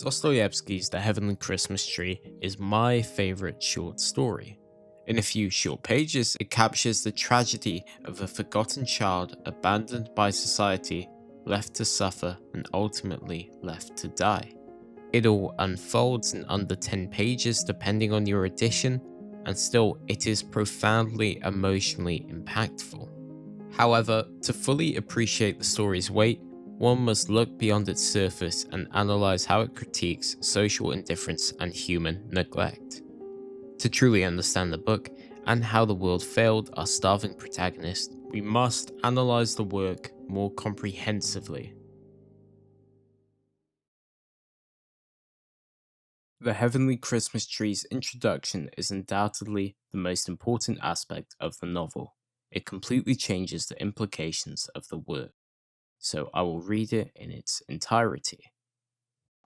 Dostoevsky's The Heavenly Christmas Tree is my favourite short story. In a few short pages, it captures the tragedy of a forgotten child abandoned by society, left to suffer, and ultimately left to die. It all unfolds in under 10 pages depending on your edition, and still it is profoundly emotionally impactful. However, to fully appreciate the story's weight, one must look beyond its surface and analyze how it critiques social indifference and human neglect. To truly understand the book and how the world failed our starving protagonist, we must analyze the work more comprehensively. The Heavenly Christmas Tree's introduction is undoubtedly the most important aspect of the novel. It completely changes the implications of the work, so I will read it in its entirety.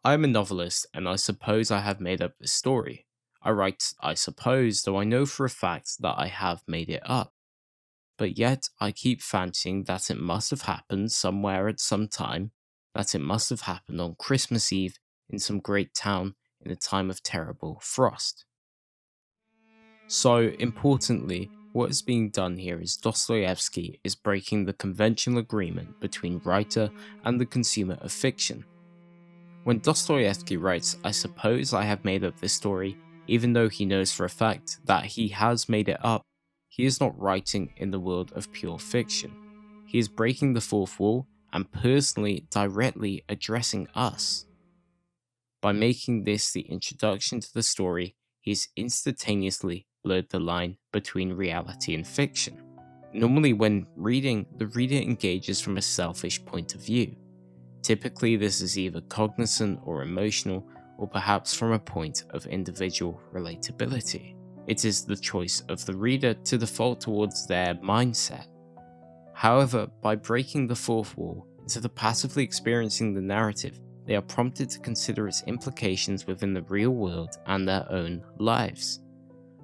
I am a novelist, and I suppose I have made up this story. I write I suppose, though I know for a fact that I have made it up. But yet I keep fancying that it must have happened somewhere at some time, that it must have happened on Christmas Eve in some great town in a time of terrible frost. So, importantly, what is being done here is Dostoevsky is breaking the conventional agreement between writer and the consumer of fiction. When Dostoevsky writes, I suppose I have made up this story, even though he knows for a fact that he has made it up, he is not writing in the world of pure fiction. He is breaking the fourth wall and personally, directly addressing us. By making this the introduction to the story, he has instantaneously blurred the line between reality and fiction. Normally when reading, the reader engages from a selfish point of view. Typically this is either cognizant or emotional, or perhaps from a point of individual relatability. It is the choice of the reader to default towards their mindset. However, by breaking the fourth wall instead of passively experiencing the narrative, they are prompted to consider its implications within the real world and their own lives.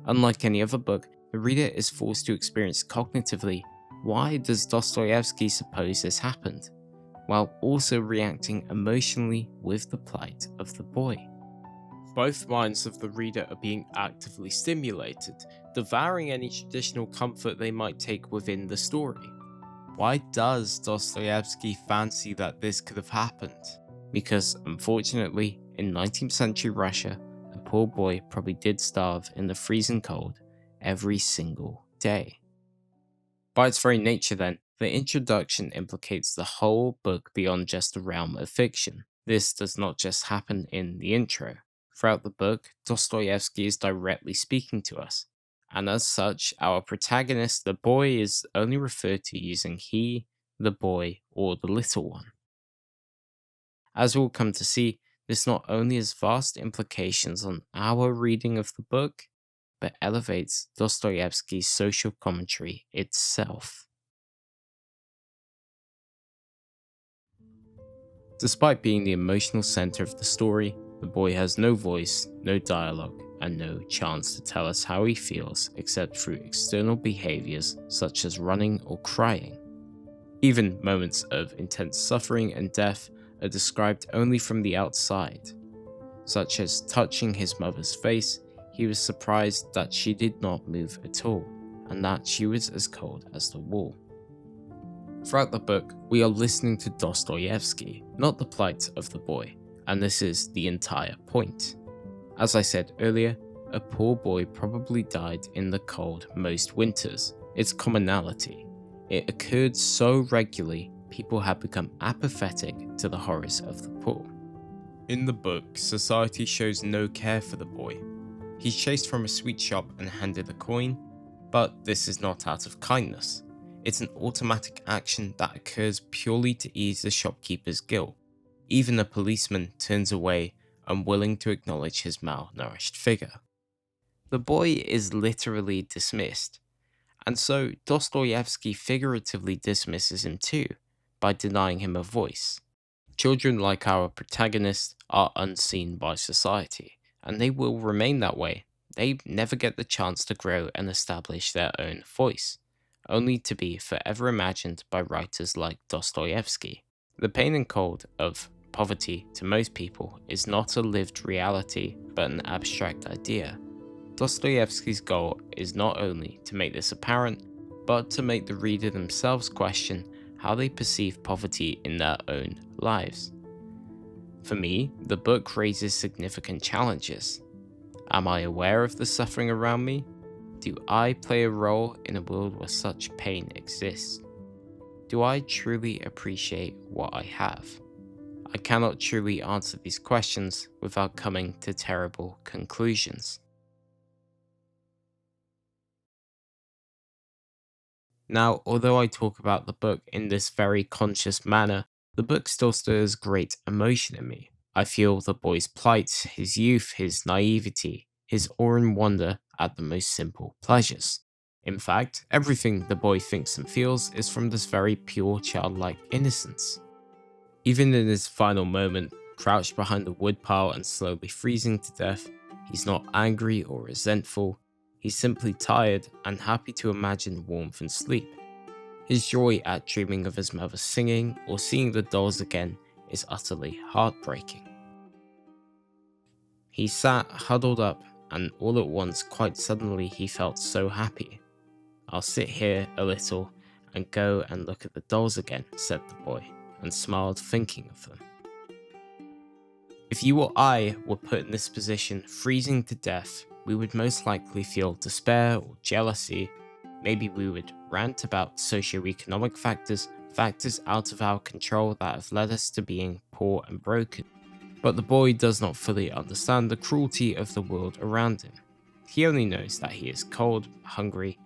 Unlike any other book, the reader is forced to experience cognitively why does Dostoevsky suppose this happened, while also reacting emotionally with the plight of the boy. Both minds of the reader are being actively stimulated, devouring any traditional comfort they might take within the story. Why does Dostoevsky fancy that this could have happened? Because, unfortunately, in 19th century Russia, a poor boy probably did starve in the freezing cold every single day. By its very nature then, the introduction implicates the whole book beyond just the realm of fiction. This does not just happen in the intro. Throughout the book, Dostoevsky is directly speaking to us, and as such, our protagonist, the boy, is only referred to using he, the boy, or the little one. As we'll come to see, this not only has vast implications on our reading of the book, but elevates Dostoevsky's social commentary itself. Despite being the emotional center of the story, the boy has no voice, no dialogue, and no chance to tell us how he feels except through external behaviors such as running or crying. Even moments of intense suffering and death are described only from the outside, such as touching his mother's face. He was surprised that she did not move at all, and that she was as cold as the wall. Throughout the book, we are listening to Dostoevsky, not the plight of the boy, and this is the entire point. As I said earlier, a poor boy probably died in the cold most winters. Its commonality. It occurred so regularly, people had become apathetic to the horrors of the poor. In the book, society shows no care for the boy. He's chased from a sweet shop and handed a coin, but this is not out of kindness. It's an automatic action that occurs purely to ease the shopkeeper's guilt. Even a policeman turns away, unwilling to acknowledge his malnourished figure. The boy is literally dismissed, and so Dostoevsky figuratively dismisses him too, by denying him a voice. Children like our protagonist are unseen by society, and they will remain that way. They never get the chance to grow and establish their own voice, only to be forever imagined by writers like Dostoevsky. The pain and cold of poverty to most people is not a lived reality but an abstract idea, Dostoevsky's goal is not only to make this apparent, but to make the reader themselves question how they perceive poverty in their own lives. For me, the book raises significant challenges. Am I aware of the suffering around me? Do I play a role in a world where such pain exists? Do I truly appreciate what I have? I cannot truly answer these questions without coming to terrible conclusions. Now, although I talk about the book in this very conscious manner, the book still stirs great emotion in me. I feel the boy's plight, his youth, his naivety, his awe and wonder at the most simple pleasures. In fact, everything the boy thinks and feels is from this very pure childlike innocence. Even in his final moment, crouched behind the woodpile and slowly freezing to death, he's not angry or resentful. He's simply tired and happy to imagine warmth and sleep. His joy at dreaming of his mother singing or seeing the dolls again is utterly heartbreaking. He sat huddled up, and all at once, quite suddenly, he felt so happy. "I'll sit here a little and go and look at the dolls again," said the boy, and smiled thinking of them. If you or I were put in this position, freezing to death, we would most likely feel despair or jealousy. Maybe we would rant about socioeconomic factors, factors out of our control that have led us to being poor and broken. But the boy does not fully understand the cruelty of the world around him. He only knows that he is cold, hungry,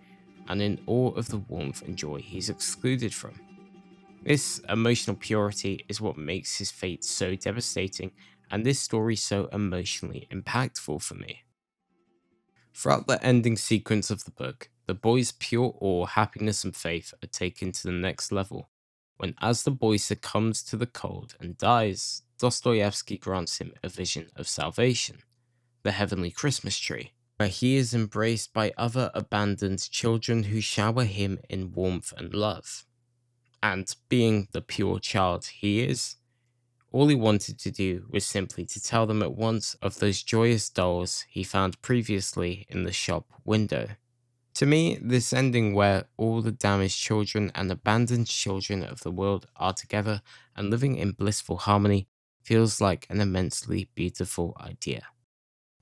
and in awe of the warmth and joy he's excluded from. This emotional purity is what makes his fate so devastating, and this story so emotionally impactful for me. Throughout the ending sequence of the book, the boy's pure awe, happiness, and faith are taken to the next level, when as the boy succumbs to the cold and dies, Dostoevsky grants him a vision of salvation, the heavenly Christmas tree, where he is embraced by other abandoned children who shower him in warmth and love. And being the pure child he is, all he wanted to do was simply to tell them at once of those joyous dolls he found previously in the shop window. To me, this ending where all the damaged children and abandoned children of the world are together and living in blissful harmony feels like an immensely beautiful idea.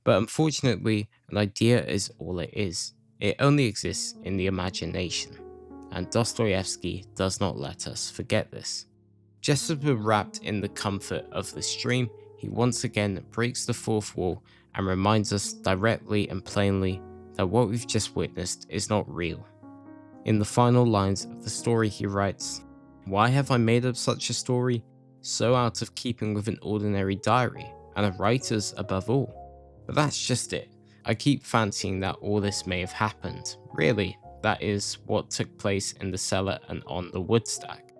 But unfortunately, an idea is all it is. It only exists in the imagination, and Dostoevsky does not let us forget this. Just as we're wrapped in the comfort of this dream, he once again breaks the fourth wall and reminds us directly and plainly that what we've just witnessed is not real. In the final lines of the story, he writes, "Why have I made up such a story? So out of keeping with an ordinary diary, and a writer's above all. But that's just it. I keep fancying that all this may have happened. Really, that is what took place in the cellar and on the woodstack.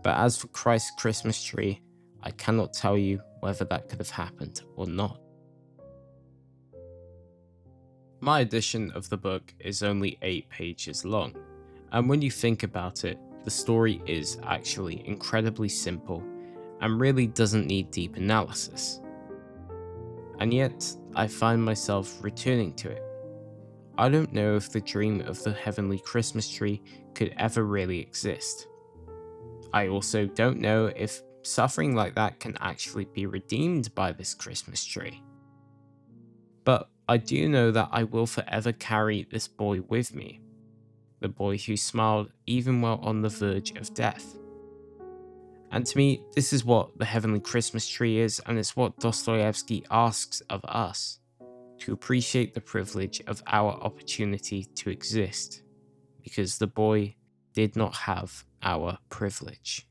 But as for Christ's Christmas tree, I cannot tell you whether that could have happened or not." My edition of the book is only 8 pages long, and when you think about it, the story is actually incredibly simple and really doesn't need deep analysis. And yet, I find myself returning to it. I don't know if the dream of the heavenly Christmas tree could ever really exist. I also don't know if suffering like that can actually be redeemed by this Christmas tree. But I do know that I will forever carry this boy with me, the boy who smiled even while on the verge of death. And to me, this is what the heavenly Christmas tree is, and it's what Dostoevsky asks of us, to appreciate the privilege of our opportunity to exist, because the boy did not have our privilege.